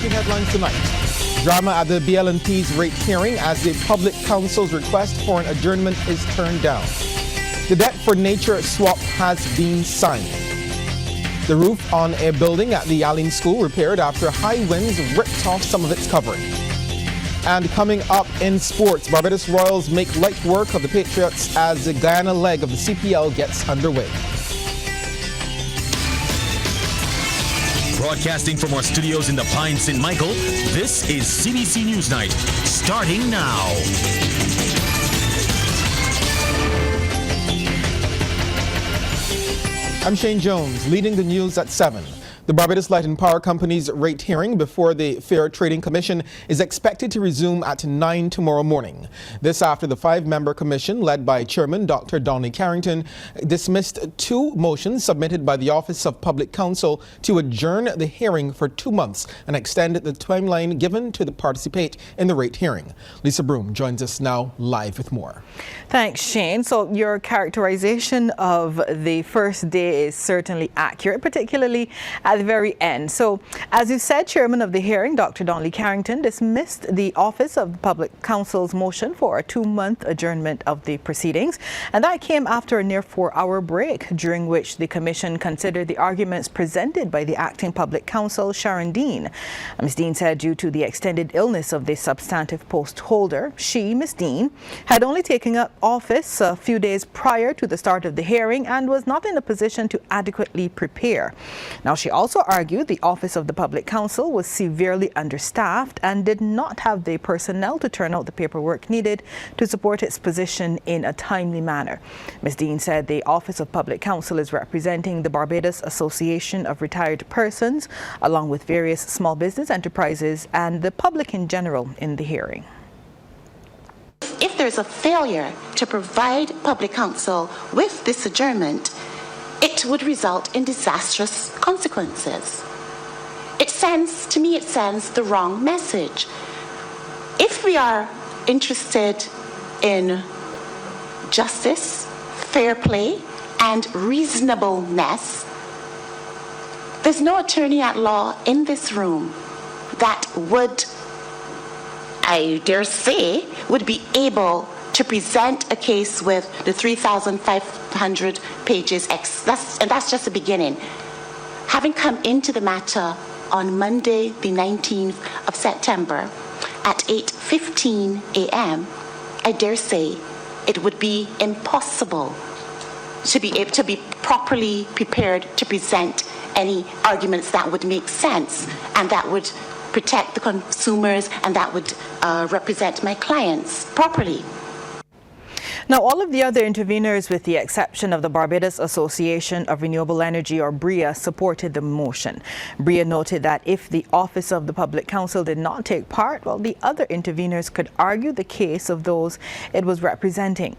CBC headlines tonight. Drama at the BL&P's rate hearing as the public counsel's request for an adjournment is turned down. The debt for nature swap has been signed. The roof on a building at the Alleyne School repaired after high winds ripped off some of its covering. And coming up in sports, Barbados Royals make light work of the Patriots as the Guyana leg of the CPL gets underway. Broadcasting from our studios in the Pine St. Michael, this is CBC NewsNight, starting now. I'm Shane Jones, leading the news at 7. The Barbados Light and Power Company's rate hearing before the Fair Trading Commission is expected to resume at 9 tomorrow morning. This after the 5-member commission, led by Chairman Dr. Donnie Carrington, dismissed 2 motions submitted by the Office of Public Counsel to adjourn the hearing for 2 months and extend the timeline given to participate in the rate hearing. Lisa Broom joins us now live with more. Thanks, Shane. So your characterization of the first day is certainly accurate, particularly at the very end. So, as you said, Chairman of the hearing, Dr. Donnie Carrington, dismissed the Office of the Public Counsel's motion for a 2-month adjournment of the proceedings, and that came after a near 4-hour break, during which the Commission considered the arguments presented by the Acting Public Counsel, Sharon Dean. Ms. Dean said due to the extended illness of the substantive post holder, she, Ms. Dean, had only taken up office a few days prior to the start of the hearing and was not in a position to adequately prepare. Now, she also argued the Office of the Public Counsel was severely understaffed and did not have the personnel to turn out the paperwork needed to support its position in a timely manner. Ms. Dean said the Office of Public Counsel is representing the Barbados Association of Retired Persons, along with various small business enterprises and the public in general in the hearing. If there's a failure to provide public counsel with this adjournment, it would result in disastrous consequences. It sends the wrong message. If we are interested in justice, fair play, and reasonableness, there's no attorney at law in this room that would, I dare say, would be able to present a case with the 3,500 pages, and that's just the beginning. Having come into the matter on Monday, the 19th of September at 8:15 a.m., I dare say it would be impossible to be properly prepared to present any arguments that would make sense and that would protect the consumers and that would represent my clients properly. Now, all of the other interveners, with the exception of the Barbados Association of Renewable Energy, or BREA, supported the motion. BREA noted that if the Office of the Public Counsel did not take part, well, the other interveners could argue the case of those it was representing.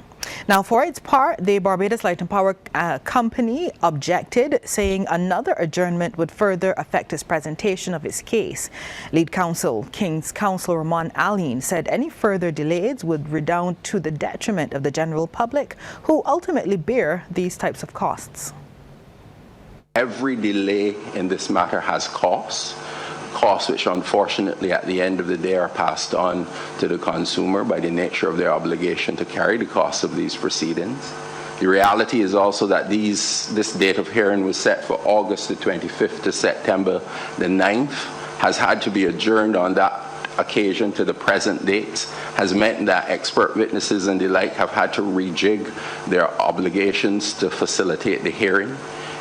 Now, for its part, the Barbados Light and Power Company objected, saying another adjournment would further affect its presentation of its case. Lead counsel, King's Counsel Ramon Alleyne, said any further delays would redound to the detriment of the general public, who ultimately bear these types of costs. Every delay in this matter has costs which unfortunately at the end of the day are passed on to the consumer by the nature of their obligation to carry the costs of these proceedings. The reality is also that this date of hearing was set for August the 25th to September the 9th, has had to be adjourned on that occasion to the present date, has meant that expert witnesses and the like have had to rejig their obligations to facilitate the hearing.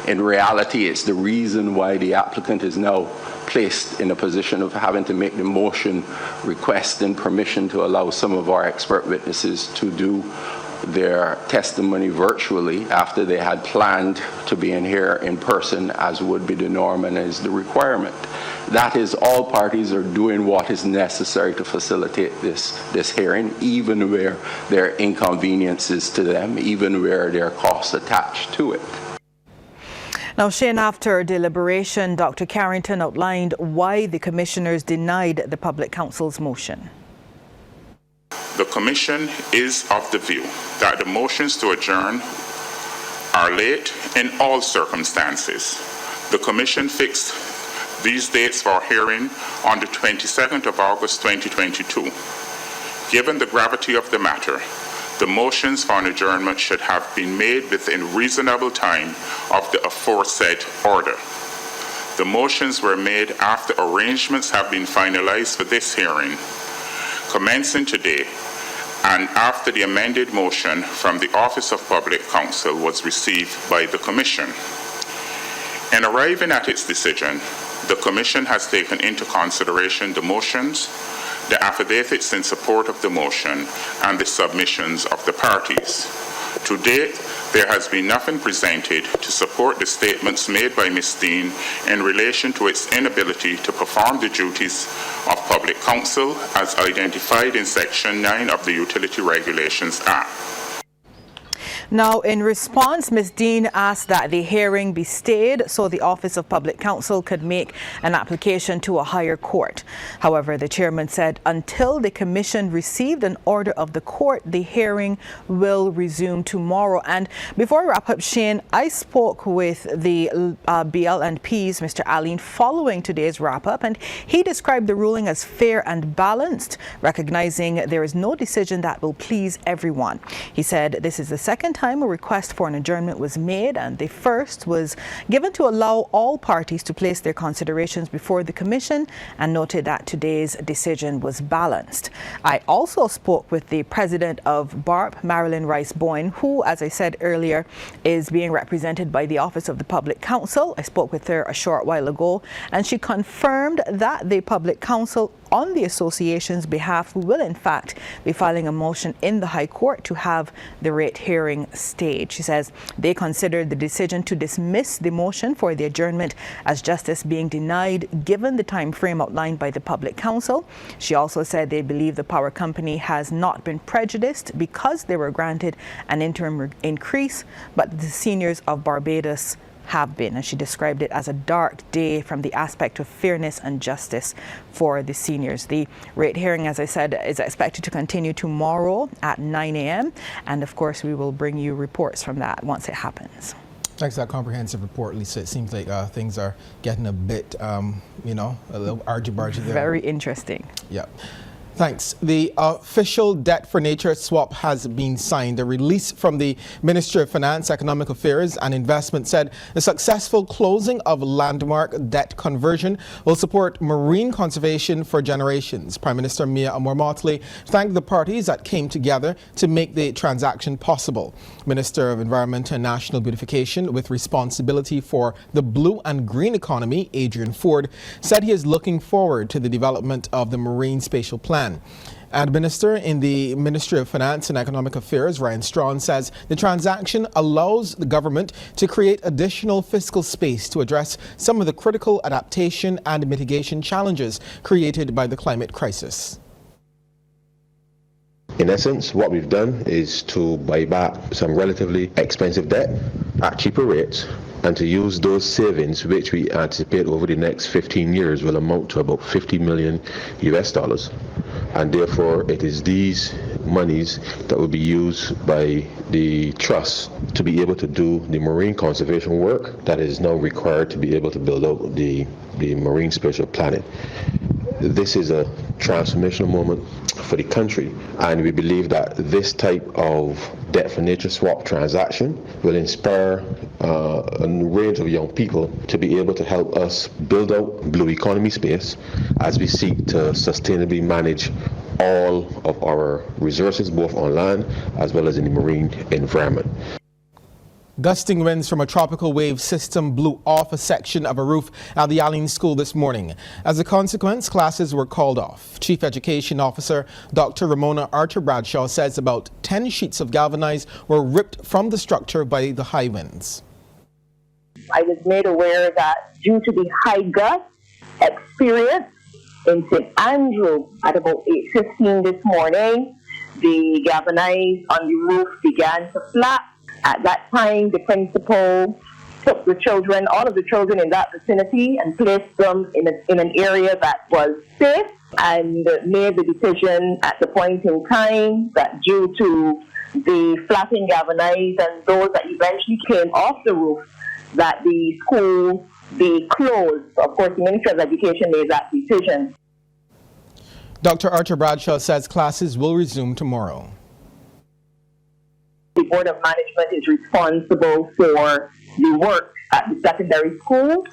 In reality, it's the reason why the applicant is now placed in a position of having to make the motion requesting permission to allow some of our expert witnesses to do their testimony virtually after they had planned to be in here in person, as would be the norm and is the requirement. That is, all parties are doing what is necessary to facilitate this hearing, even where there are inconveniences to them, even where there are costs attached to it. Now, Shane, after deliberation, Dr. Carrington outlined why the commissioners denied the Public Counsel's motion. The Commission is of the view that the motions to adjourn are late in all circumstances. The Commission fixed these dates for hearing on the 22nd of August 2022. Given the gravity of the matter, the motions for an adjournment should have been made within reasonable time of the aforesaid order. The motions were made after arrangements have been finalized for this hearing, commencing today, and after the amended motion from the Office of Public Counsel was received by the Commission. In arriving at its decision, the Commission has taken into consideration the motions, the affidavits in support of the motion, and the submissions of the parties. To date, there has been nothing presented to support the statements made by Ms. Dean in relation to its inability to perform the duties of public counsel as identified in Section 9 of the Utility Regulations Act. Now, in response, Ms. Dean asked that the hearing be stayed so the Office of Public Counsel could make an application to a higher court. However, the chairman said until the commission received an order of the court, the hearing will resume tomorrow. And before I wrap up, Shane, I spoke with the BL&P's Mr. Alleyne following today's wrap-up, and he described the ruling as fair and balanced, recognizing there is no decision that will please everyone. He said this is the second time a request for an adjournment was made, and the first was given to allow all parties to place their considerations before the commission, and noted that today's decision was balanced. I also spoke with the president of BARP, Marilyn Rice-Boyne, who, as I said earlier, is being represented by the Office of the Public Counsel. I spoke with her a short while ago, and she confirmed that the Public Counsel on the association's behalf will in fact be filing a motion in the High Court to have the rate hearing stayed. She says they considered the decision to dismiss the motion for the adjournment as justice being denied given the time frame outlined by the Public Counsel. She also said they believe the power company has not been prejudiced because they were granted an interim increase, but the seniors of Barbados have been, and she described it as a dark day from the aspect of fairness and justice for the seniors. The rate hearing, as I said, is expected to continue tomorrow at 9 a.m. and of course we will bring you reports from that once it happens. Thanks for that comprehensive report, Lisa. It seems like things are getting a bit, a little argy-bargy there. Very interesting. Yeah. Thanks. The official debt for nature swap has been signed. A release from the Ministry of Finance, Economic Affairs and Investment said the successful closing of landmark debt conversion will support marine conservation for generations. Prime Minister Mia Amor-Motley thanked the parties that came together to make the transaction possible. Minister of Environment and National Beautification with responsibility for the blue and green economy, Adrian Ford, said he is looking forward to the development of the Marine Spatial Plan. And Minister in the Ministry of Finance and Economic Affairs, Ryan Strawn, says the transaction allows the government to create additional fiscal space to address some of the critical adaptation and mitigation challenges created by the climate crisis. In essence, what we've done is to buy back some relatively expensive debt at cheaper rates, and to use those savings, which we anticipate over the next 15 years will amount to about $50 million US. And therefore, it is these monies that will be used by the trust to be able to do the marine conservation work that is now required to be able to build out the Marine Spatial Planet. This is a transformational moment for the country, and we believe that this type of debt for nature swap transaction will inspire a range of young people to be able to help us build out blue economy space as we seek to sustainably manage all of our resources, both on land as well as in the marine environment. Gusting winds from a tropical wave system blew off a section of a roof at the Alleyne School this morning. As a consequence, classes were called off. Chief Education Officer Dr. Ramona Archer-Bradshaw says about 10 sheets of galvanized were ripped from the structure by the high winds. I was made aware that due to the high gust experience in St. Andrew at about 8:15 this morning, the galvanized on the roof began to flap. At that time, the principal took the children, all of the children in that vicinity, and placed them in an area that was safe, and made the decision at the point in time that due to the flapping galvanized and those that eventually came off the roof, that the school be closed. Of course, the Ministry of Education made that decision. Dr. Archer Bradshaw says classes will resume tomorrow. The Board of Management is responsible for the work at the secondary school.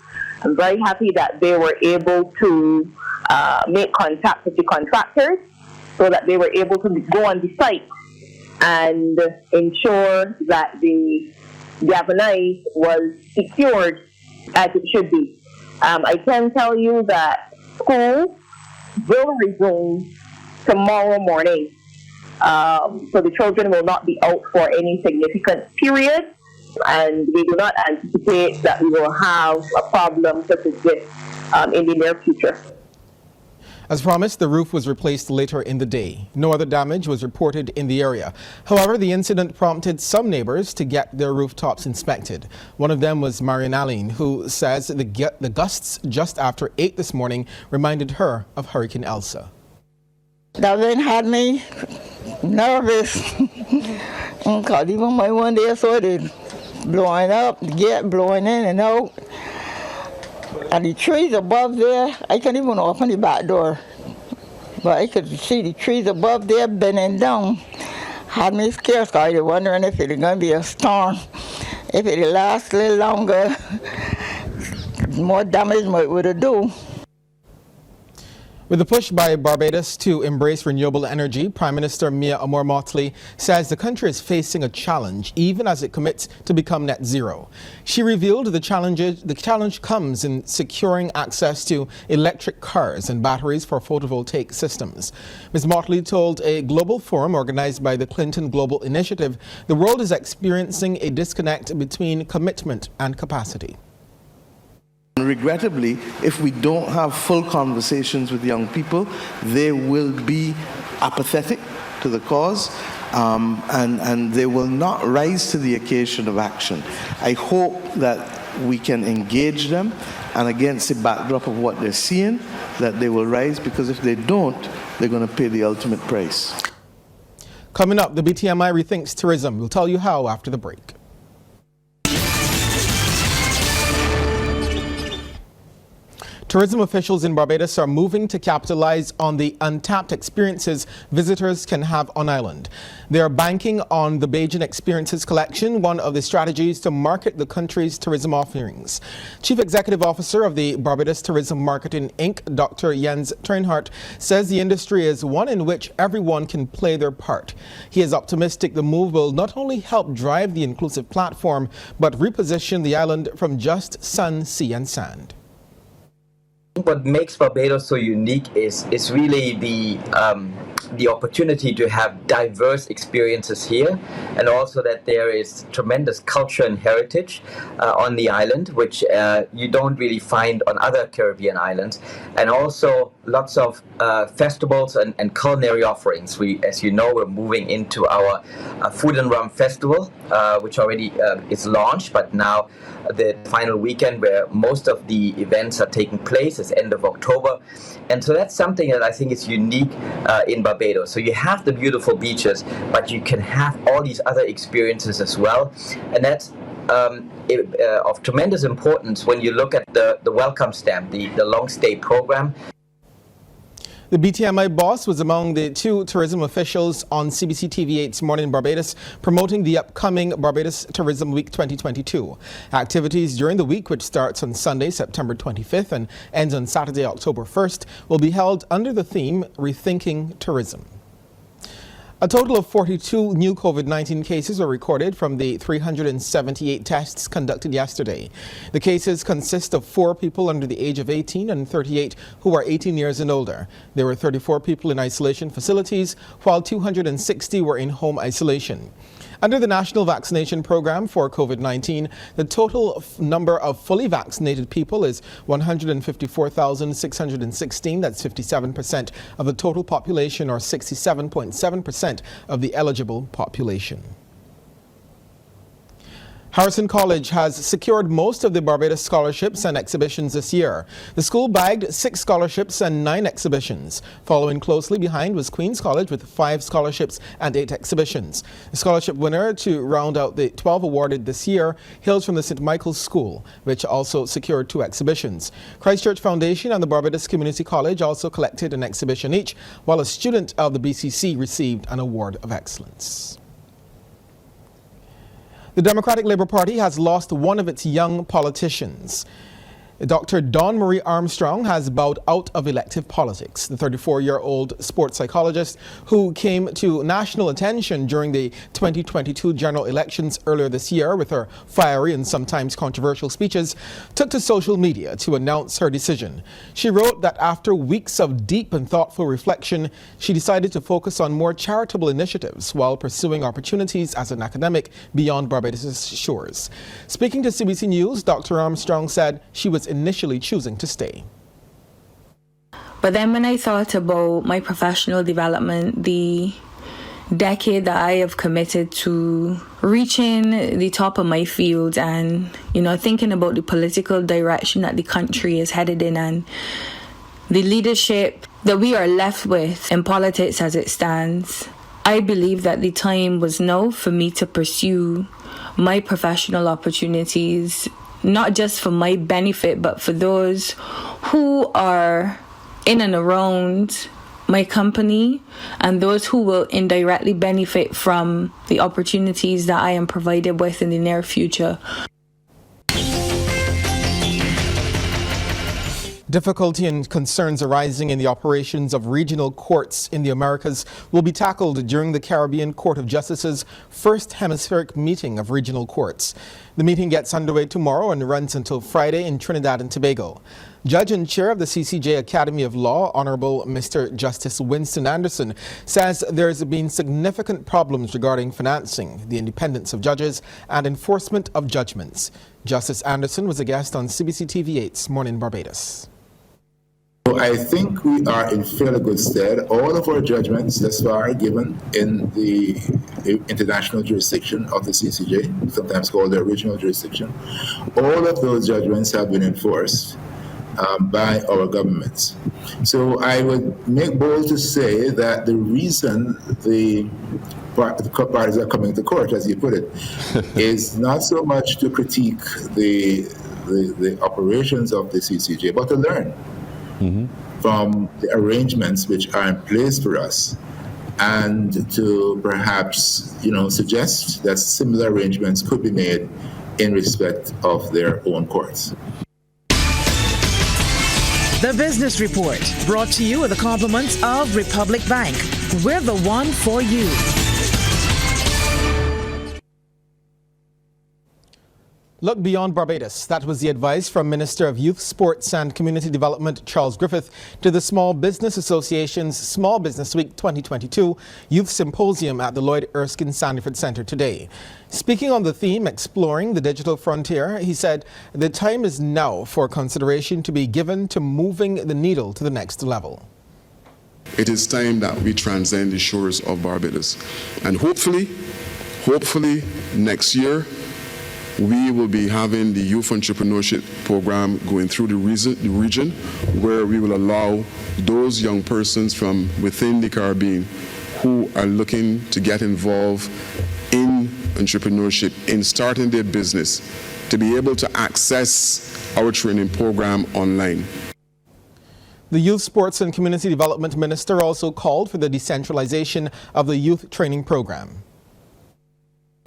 I'm very happy that they were able to make contact with the contractors so that they were able to go on the site and ensure that the galvanized was secured as it should be. I can tell you that school will resume tomorrow morning. So the children will not be out for any significant period, and we do not anticipate that we will have a problem such as this in the near future. As promised, the roof was replaced later in the day. No other damage was reported in the area. However, the incident prompted some neighbors to get their rooftops inspected. One of them was Marian Alleyne, who says the gusts just after 8 this morning reminded her of Hurricane Elsa. That then had me nervous. Because even my one day I saw it blowing up, the gate blowing in and out. And the trees above there, I can't even open the back door. But I could see the trees above there bending down. Had me scared, because I was wondering if it was going to be a storm. If it lasts a little longer, more damage would it do. With the push by Barbados to embrace renewable energy, Prime Minister Mia Amor-Motley says the country is facing a challenge even as it commits to become net zero. She revealed the challenge comes in securing access to electric cars and batteries for photovoltaic systems. Ms. Motley told a global forum organized by the Clinton Global Initiative the world is experiencing a disconnect between commitment and capacity. Regrettably, if we don't have full conversations with young people, they will be apathetic to the cause and they will not rise to the occasion of action. I hope that we can engage them, and against the backdrop of what they're seeing, that they will rise, because if they don't, they're going to pay the ultimate price. Coming up, the BTMI rethinks tourism. We'll tell you how after the break. Tourism officials in Barbados are moving to capitalize on the untapped experiences visitors can have on island. They are banking on the Bajan Experiences Collection, one of the strategies to market the country's tourism offerings. Chief Executive Officer of the Barbados Tourism Marketing Inc., Dr. Jens Treinhardt, says the industry is one in which everyone can play their part. He is optimistic the move will not only help drive the inclusive platform, but reposition the island from just sun, sea and sand. What makes Barbados so unique is really the opportunity to have diverse experiences here, and also that there is tremendous culture and heritage on the island, which you don't really find on other Caribbean islands, and also lots of festivals and culinary offerings. As you know, we're moving into our Food and Rum Festival, which already is launched, but now the final weekend where most of the events are taking place is end of October. And so that's something that I think is unique in Barbados. So you have the beautiful beaches, but you can have all these other experiences as well. And that's of tremendous importance when you look at the welcome stamp, the long stay program. The BTMI boss was among the two tourism officials on CBC TV 8's Morning in Barbados promoting the upcoming Barbados Tourism Week 2022. Activities during the week, which starts on Sunday, September 25th and ends on Saturday, October 1st, will be held under the theme Rethinking Tourism. A total of 42 new COVID-19 cases were recorded from the 378 tests conducted yesterday. The cases consist of 4 people under the age of 18 and 38 who are 18 years and older. There were 34 people in isolation facilities, while 260 were in home isolation. Under the National Vaccination Program for COVID-19, the total number of fully vaccinated people is 154,616. That's 57% of the total population, or 67.7% of the eligible population. Harrison College has secured most of the Barbados scholarships and exhibitions this year. The school bagged 6 scholarships and 9 exhibitions. Following closely behind was Queen's College with 5 scholarships and 8 exhibitions. The scholarship winner to round out the 12 awarded this year hails from the St. Michael's School, which also secured 2 exhibitions. Christchurch Foundation and the Barbados Community College also collected an exhibition each, while a student of the BCC received an award of excellence. The Democratic Labour Party has lost one of its young politicians. Dr. Dawn Marie Armstrong has bowed out of elective politics. The 34-year-old sports psychologist, who came to national attention during the 2022 general elections earlier this year with her fiery and sometimes controversial speeches, took to social media to announce her decision. She wrote that after weeks of deep and thoughtful reflection, she decided to focus on more charitable initiatives while pursuing opportunities as an academic beyond Barbados' shores. Speaking to CBC News, Dr. Armstrong said she was initially choosing to stay. But then when I thought about my professional development, the decade that I have committed to reaching the top of my field and, thinking about the political direction that the country is headed in and the leadership that we are left with in politics as it stands, I believe that the time was now for me to pursue my professional opportunities, not just for my benefit, but for those who are in and around my company and those who will indirectly benefit from the opportunities that I am provided with in the near future. Difficulty and concerns arising in the operations of regional courts in the Americas will be tackled during the Caribbean Court of Justice's first hemispheric meeting of regional courts. The meeting gets underway tomorrow and runs until Friday in Trinidad and Tobago. Judge and Chair of the CCJ Academy of Law, Honorable Mr. Justice Winston Anderson, says there's been significant problems regarding financing, the independence of judges, and enforcement of judgments. Justice Anderson was a guest on CBC TV8's Morning Barbados. So I think we are in fairly good stead. All of our judgments thus far are given in the international jurisdiction of the CCJ, sometimes called the original jurisdiction. All of those judgments have been enforced by our governments. So I would make bold to say that the reason the parties are coming to court, as you put it, is not so much to critique the operations of the CCJ, but to learn from the arrangements which are in place for us, and to perhaps, suggest that similar arrangements could be made in respect of their own courts. The Business Report, brought to you with the compliments of Republic Bank. We're the one for you. Look beyond Barbados. That was the advice from Minister of Youth, Sports and Community Development Charles Griffith to the Small Business Association's Small Business Week 2022 Youth Symposium at the Lloyd Erskine Sandiford Centre today. Speaking on the theme, exploring the digital frontier, he said the time is now for consideration to be given to moving the needle to the next level. It is time that we transcend the shores of Barbados. And hopefully next year, we will be having the youth entrepreneurship program going through the region, where we will allow those young persons from within the Caribbean who are looking to get involved in entrepreneurship, in starting their business, to be able to access our training program online. The Youth, Sports and Community Development Minister also called for the decentralization of the youth training program.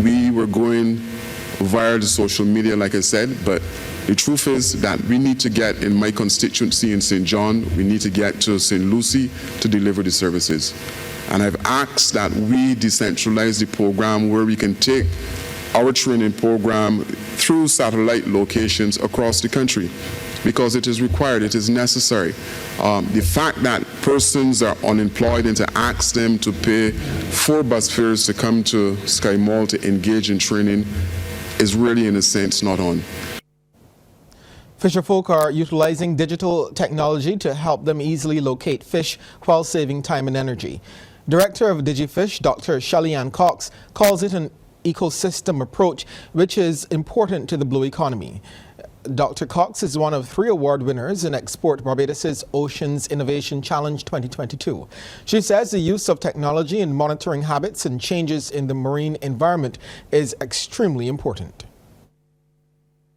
We were going via the social media, like I said, but the truth is that we need to get in my constituency in St. John, we need to get to St. Lucie to deliver the services. And I've asked that we decentralize the program where we can take our training program through satellite locations across the country, because it is required, it is necessary. The fact that persons are unemployed and to ask them to pay 4 bus fares to come to Sky Mall to engage in training is really, in a sense, not on. Fisherfolk are utilizing digital technology to help them easily locate fish while saving time and energy. Director of DigiFish, Dr. Shelly-Ann Cox, calls it an ecosystem approach, which is important to the blue economy. Dr. Cox is one of 3 award winners in Export Barbados' Oceans Innovation Challenge 2022. She says the use of technology in monitoring habits and changes in the marine environment is extremely important.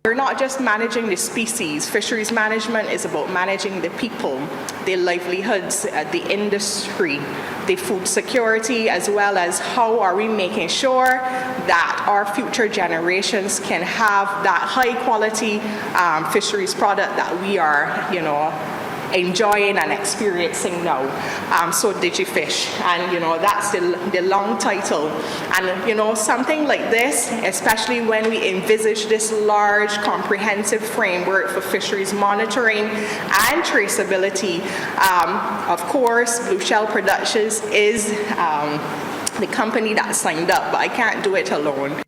We're not just managing the species. Fisheries management is about managing the people, their livelihoods, the industry, the food security, as well as how are we making sure that our future generations can have that high quality fisheries product that we are, enjoying and experiencing now. So DigiFish, and that's the long title. And something like this, especially when we envisage this large comprehensive framework for fisheries monitoring and traceability, of course Blue Shell Productions is the company that signed up, but I can't do it alone.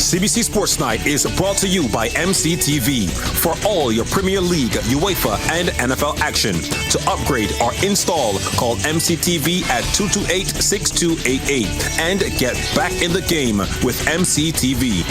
CBC Sports Night is brought to you by MCTV for all your Premier League, UEFA, and NFL action. To upgrade or install, call MCTV at 228-6288 and get back in the game with MCTV.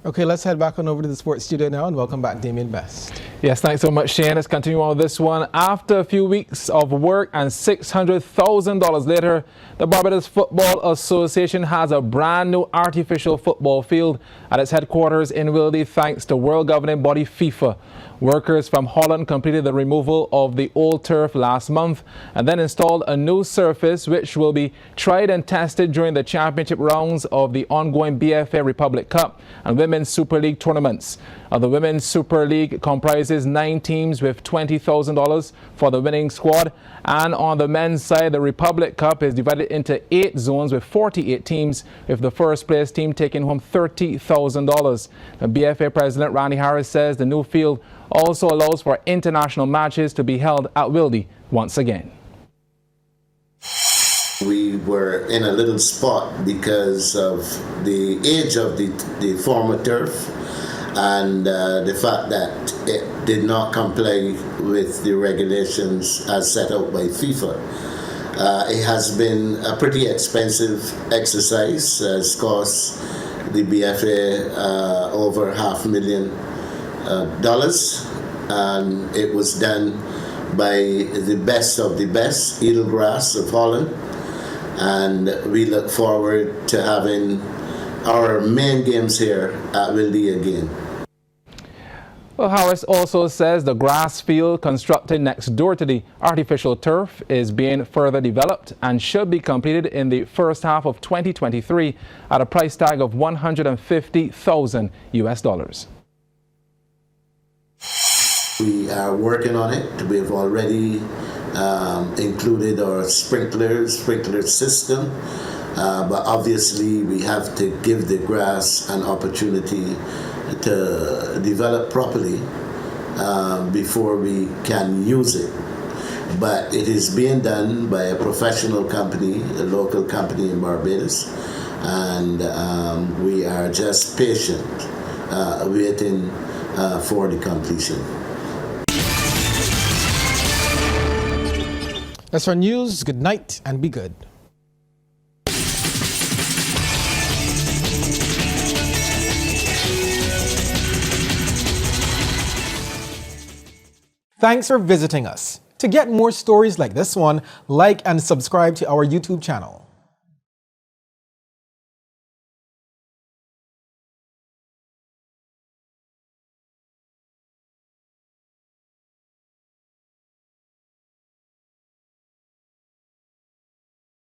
Okay, let's head back on over to the sports studio now and welcome back Damien Best. Yes, thanks so much, Shane. Let's continue on with this one. After a few weeks of work and $600,000 later, the Barbados Football Association has a brand new artificial football field at its headquarters in Wilde thanks to world governing body FIFA. Workers from Holland completed the removal of the old turf last month and then installed a new surface which will be tried and tested during the championship rounds of the ongoing BFA Republic Cup and Women's Super League tournaments. The Women's Super League comprises 9 teams with $20,000 for the winning squad, and on the men's side, the Republic Cup is divided into 8 zones with 48 teams, with the first place team taking home $30,000. The BFA President Randy Harris says the new field also allows for international matches to be held at Wilde once again. We were in a little spot because of the age of the former turf and the fact that it did not comply with the regulations as set out by FIFA. It has been a pretty expensive exercise. It's cost the BFA over $500,000, and it was done by the best of the best, Edelgrass of Holland. And we look forward to having our main games here at Wilde again. Well, Harris also says the grass field constructed next door to the artificial turf is being further developed and should be completed in the first half of 2023 at a price tag of $150,000 US. We are working on it. We've already included our sprinkler system, but obviously we have to give the grass an opportunity to develop properly before we can use it. But it is being done by a professional company, a local company in Barbados, and we are just patient, waiting for the completion. That's our news. Good night and be good. Thanks for visiting us. To get more stories like this one, like and subscribe to our YouTube channel.